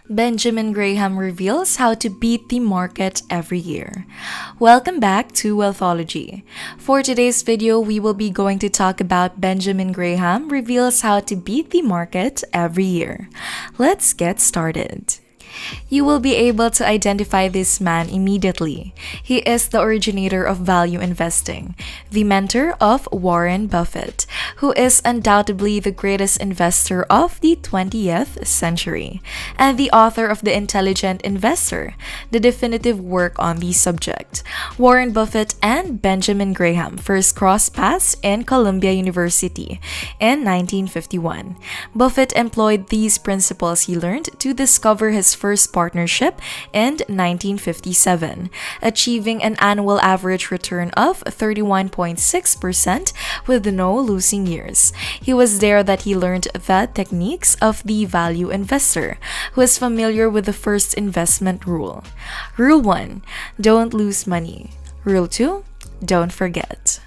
Benjamin Graham reveals how to beat the market every year. Welcome back to Wealth-ology. For today's video, we will be going to talk about Benjamin Graham reveals how to beat the market every year. Let's get started. You will be able to identify this man immediately. He is the originator of value investing, the mentor of Warren Buffett, who is undoubtedly the greatest investor of the 20th century, and the author of The Intelligent Investor, the definitive work on the subject. Warren Buffett and Benjamin Graham first crossed paths in Columbia University in 1951. Buffett employed these principles he learned to discover his first partnership in 1957, achieving an annual average return of 31.6% with no losing years. He was there that he learned the techniques of the value investor, who is familiar with the first investment rule. Rule 1: don't lose money. Rule 2: don't forget.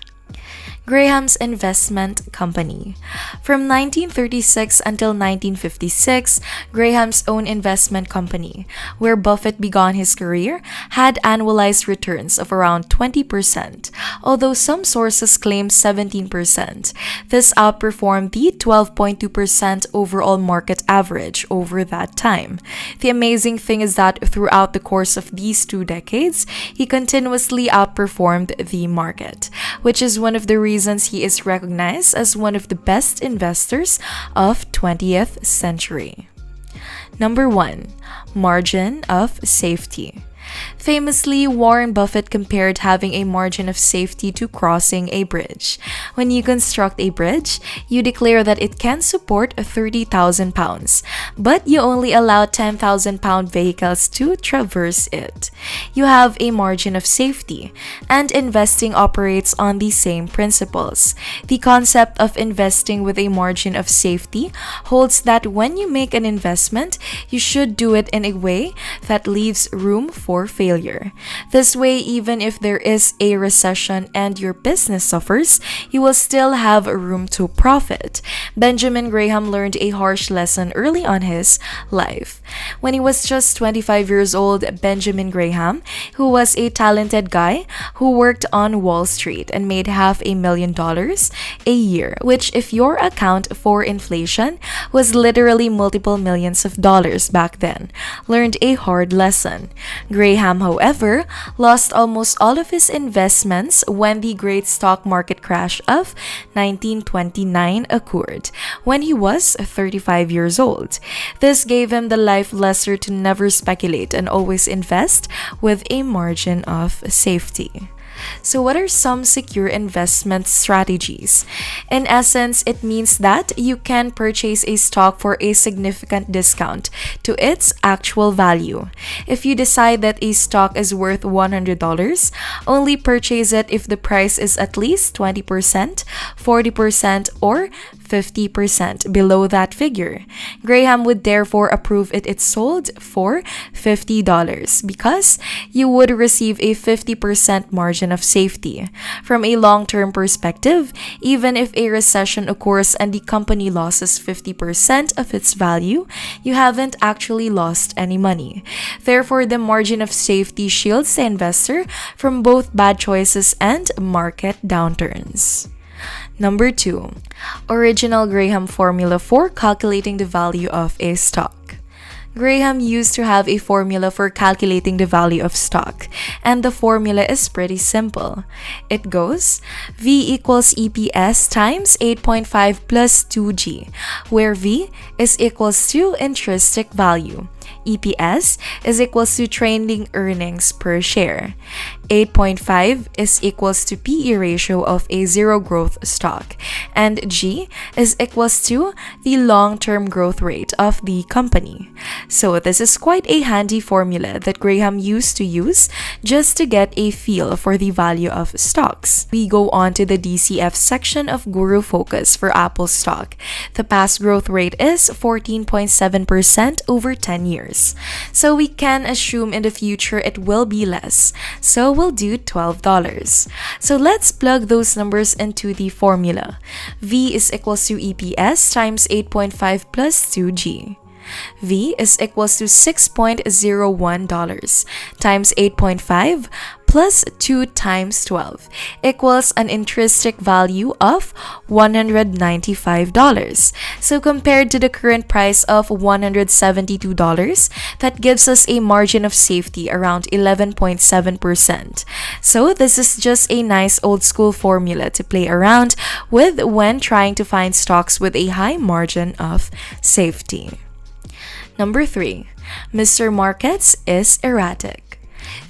Graham's Investment Company. From 1936 until 1956, Graham's own investment company, where Buffett began his career, had annualized returns of around 20%, although some sources claim 17%. This outperformed the 12.2% overall market average over that time. The amazing thing is that throughout the course of these 2 decades, he continuously outperformed the market, which is one of the reasons he is recognized as one of the best investors of 20th century. Number 1. Margin of safety. Famously, Warren Buffett compared having a margin of safety to crossing a bridge. When you construct a bridge, you declare that it can support 30,000 pounds, but you only allow 10,000 pound vehicles to traverse it. You have a margin of safety, and investing operates on the same principles. The concept of investing with a margin of safety holds that when you make an investment, you should do it in a way that leaves room for failure. This way, even if there is a recession and your business suffers, you will still have room to profit. Benjamin Graham learned a harsh lesson early on his life. When he was just 25 years old, Benjamin Graham, who was a talented guy who worked on Wall Street and made $500,000 a year, which, if your account for inflation, was literally multiple millions of dollars back then, learned a hard lesson. Graham, however, lost almost all of his investments when the great stock market crash of 1929 occurred, when he was 35 years old. This gave him the life lesson to never speculate and always invest with a margin of safety. So what are some secure investment strategies? In essence, it means that you can purchase a stock for a significant discount to its actual value. If you decide that a stock is worth $100, only purchase it if the price is at least 20%, 40%, or 50% below that figure. Graham would therefore approve it sold for $50 because you would receive a 50% margin of safety. From a long-term perspective, even if a recession occurs and the company loses 50% of its value, you haven't actually lost any money. Therefore, the margin of safety shields the investor from both bad choices and market downturns. Number 2. Original Graham formula for calculating the value of a stock. Graham used to have a formula for calculating the value of stock, and the formula is pretty simple. It goes V equals EPS times 8.5 plus 2G, where V is equals to intrinsic value. EPS is equals to trailing earnings per share. 8.5 is equals to PE ratio of a zero growth stock, and G is equals to the long-term growth rate of the company. So this is quite a handy formula that Graham used to use just to get a feel for the value of stocks. We go on to the DCF section of Guru Focus for Apple stock. The past growth rate is 14.7% over 10 years. So we can assume in the future it will be less. So we'll do $12. So let's plug those numbers into the formula. V is equals to EPS times 8.5 plus 2G. V is equals to $6.01 times 8.5 plus 2 times 12 equals an intrinsic value of $195. So compared to the current price of $172, that gives us a margin of safety around 11.7%. So this is just a nice old school formula to play around with when trying to find stocks with a high margin of safety. Number 3, Mr. Markets is erratic.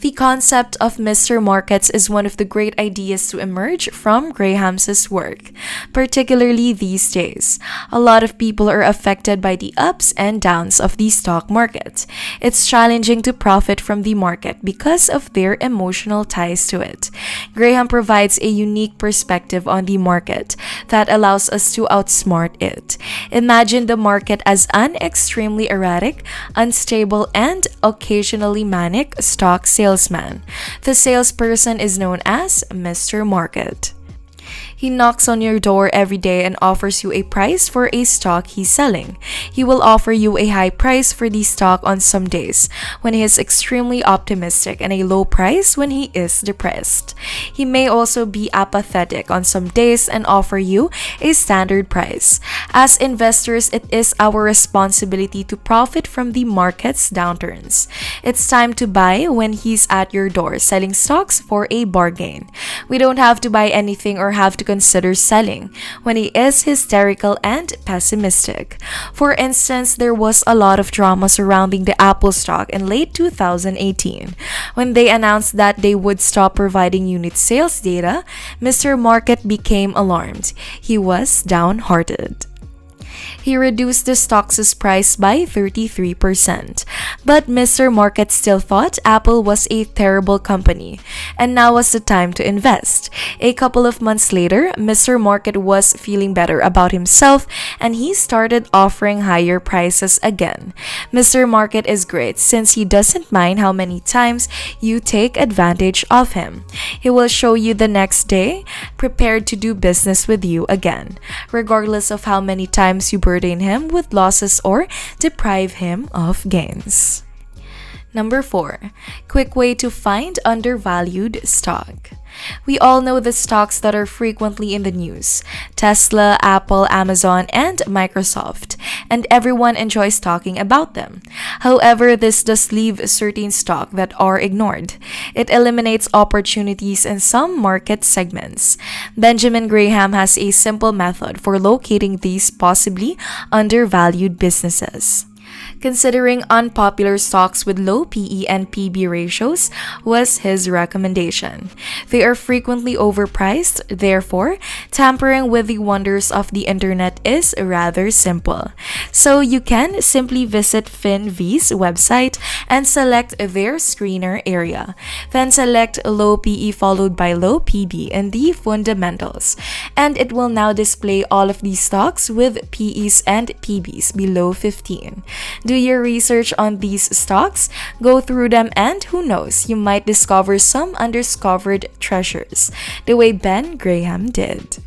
The concept of Mr. Markets is one of the great ideas to emerge from Graham's work, particularly these days. A lot of people are affected by the ups and downs of the stock market. It's challenging to profit from the market because of their emotional ties to it. Graham provides a unique perspective on the market that allows us to outsmart it. Imagine the market as an extremely erratic, unstable, and occasionally manic stock salesman. The salesperson is known as Mr. Market. He knocks on your door every day and offers you a price for a stock he's selling. He will offer you a high price for the stock on some days when he is extremely optimistic and a low price when he is depressed. He may also be apathetic on some days and offer you a standard price. As investors, it is our responsibility to profit from the market's downturns. It's time to buy when he's at your door selling stocks for a bargain. We don't have to buy anything or have to consider selling when he is hysterical and pessimistic. For instance, there was a lot of drama surrounding the Apple stock in late 2018. When they announced that they would stop providing unit sales data, Mr. Market became alarmed. He was downhearted. He reduced the stock's price by 33%. But Mr. Market still thought Apple was a terrible company, and now was the time to invest. A couple of months later, Mr. Market was feeling better about himself, and he started offering higher prices again. Mr. Market is great since he doesn't mind how many times you take advantage of him. He will show you the next day, prepared to do business with you again, regardless of how many times you burden him with losses or deprive him of gains. Number 4, quick way to find undervalued stock. We all know the stocks that are frequently in the news: Tesla, Apple, Amazon, and Microsoft, and everyone enjoys talking about them. However, this does leave certain stock that are ignored. It eliminates opportunities in some market segments. Benjamin Graham has a simple method for locating these possibly undervalued businesses. Considering unpopular stocks with low PE and PB ratios was his recommendation. They are frequently overpriced, therefore, tampering with the wonders of the internet is rather simple. So you can simply visit FinV's website and select their screener area. Then select low PE followed by low PB in the fundamentals. And it will now display all of these stocks with PEs and PBs below 15. Do your research on these stocks, go through them, and who knows, you might discover some undiscovered treasures, the way Ben Graham did.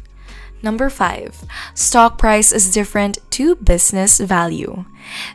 Number 5, stock price is different to business value.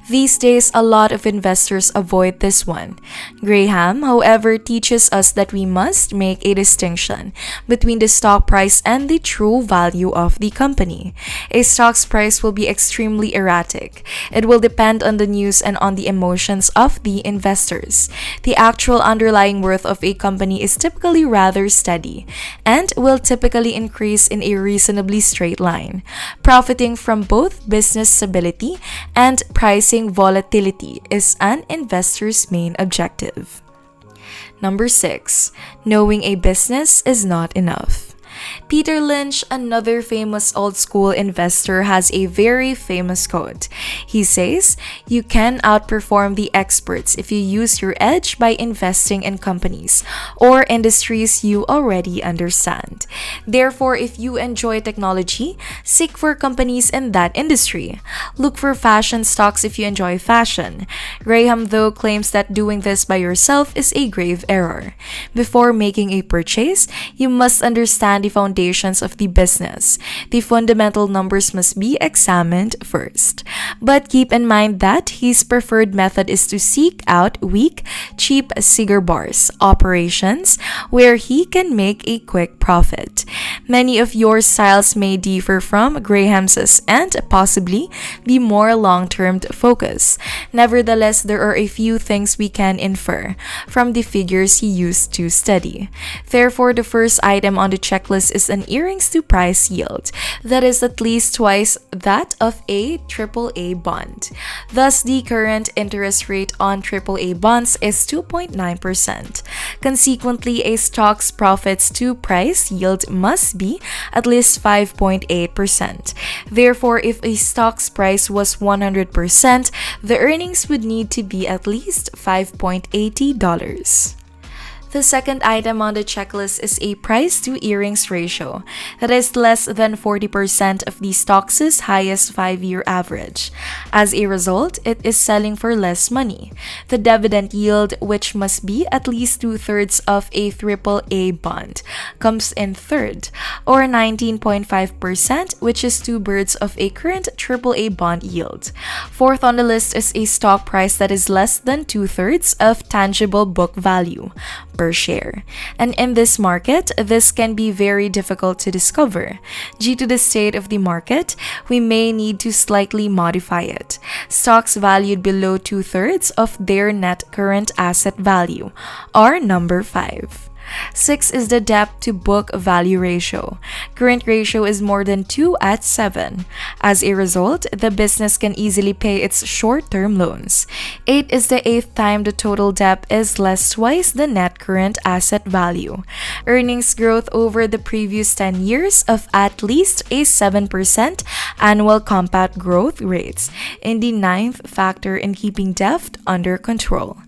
These days, a lot of investors avoid this one. Graham, however, teaches us that we must make a distinction between the stock price and the true value of the company. A stock's price will be extremely erratic. It will depend on the news and on the emotions of the investors. The actual underlying worth of a company is typically rather steady and will typically increase in a reasonably straight line. Profiting from both business stability and pricing volatility is an investor's main objective. Number 6, knowing a business is not enough. Peter Lynch, another famous old-school investor, has a very famous quote. He says, "You can outperform the experts if you use your edge by investing in companies or industries you already understand. Therefore, if you enjoy technology, seek for companies in that industry. Look for fashion stocks if you enjoy fashion." Graham, though, claims that doing this by yourself is a grave error. Before making a purchase, you must understand the foundations of the business. The fundamental numbers must be examined first. But keep in mind that his preferred method is to seek out weak, cheap cigar bars operations where he can make a quick profit. Many of your styles may differ from Graham's and possibly be more long-term focus. Nevertheless, there are a few things we can infer from the figures he used to study. Therefore, the first item on the checklist is an earrings to price yield that is at least twice that of a AAA bond. Thus, the current interest rate on AAA bonds is 2.9%. Consequently, a stock's profits to price yield must be at least 5.8%. Therefore, if a stock's price was 100%, the earnings would need to be at least $5.80. The second item on the checklist is a price-to-earnings ratio that is less than 40% of the stock's highest 5-year average. As a result, it is selling for less money. The dividend yield, which must be at least 2/3 of a AAA bond, comes in third, or 19.5%, which is 2/3 of a current AAA bond yield. Fourth on the list is a stock price that is less than 2/3 of tangible book value per share. And in this market, this can be very difficult to discover. Due to the state of the market, we may need to slightly modify it. Stocks valued below 2/3 of their net current asset value are number 5. 6 is the debt to book value ratio. Current ratio is more than 2 at 7. As a result, the business can easily pay its short-term loans. 8 is the 8th time the total debt is less twice the net current asset value. Earnings growth over the previous 10 years of at least a 7% annual compound growth rates in the 9th factor in keeping debt under control.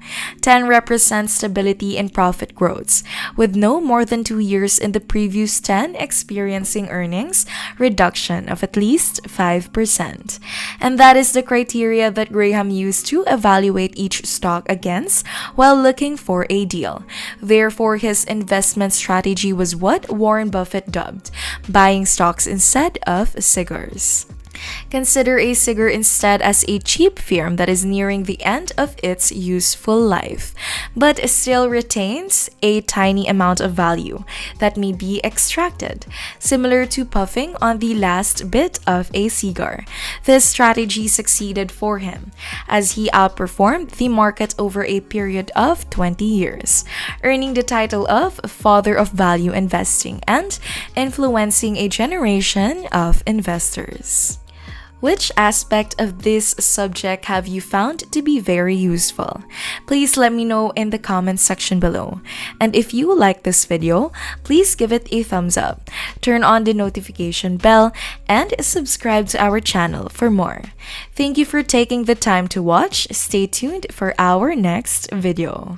10 represents stability in profit growths, with no more than 2 years in the previous 10 experiencing earnings reduction of at least 5%. And that is the criteria that Graham used to evaluate each stock against while looking for a deal. Therefore, his investment strategy was what Warren Buffett dubbed buying stocks instead of cigars. Consider a cigar instead as a cheap firm that is nearing the end of its useful life, but still retains a tiny amount of value that may be extracted, similar to puffing on the last bit of a cigar. This strategy succeeded for him, as he outperformed the market over a period of 20 years, earning the title of Father of Value Investing and influencing a generation of investors. Which aspect of this subject have you found to be very useful? Please let me know in the comments section below. And if you like this video, please give it a thumbs up, turn on the notification bell, and subscribe to our channel for more. Thank you for taking the time to watch. Stay tuned for our next video.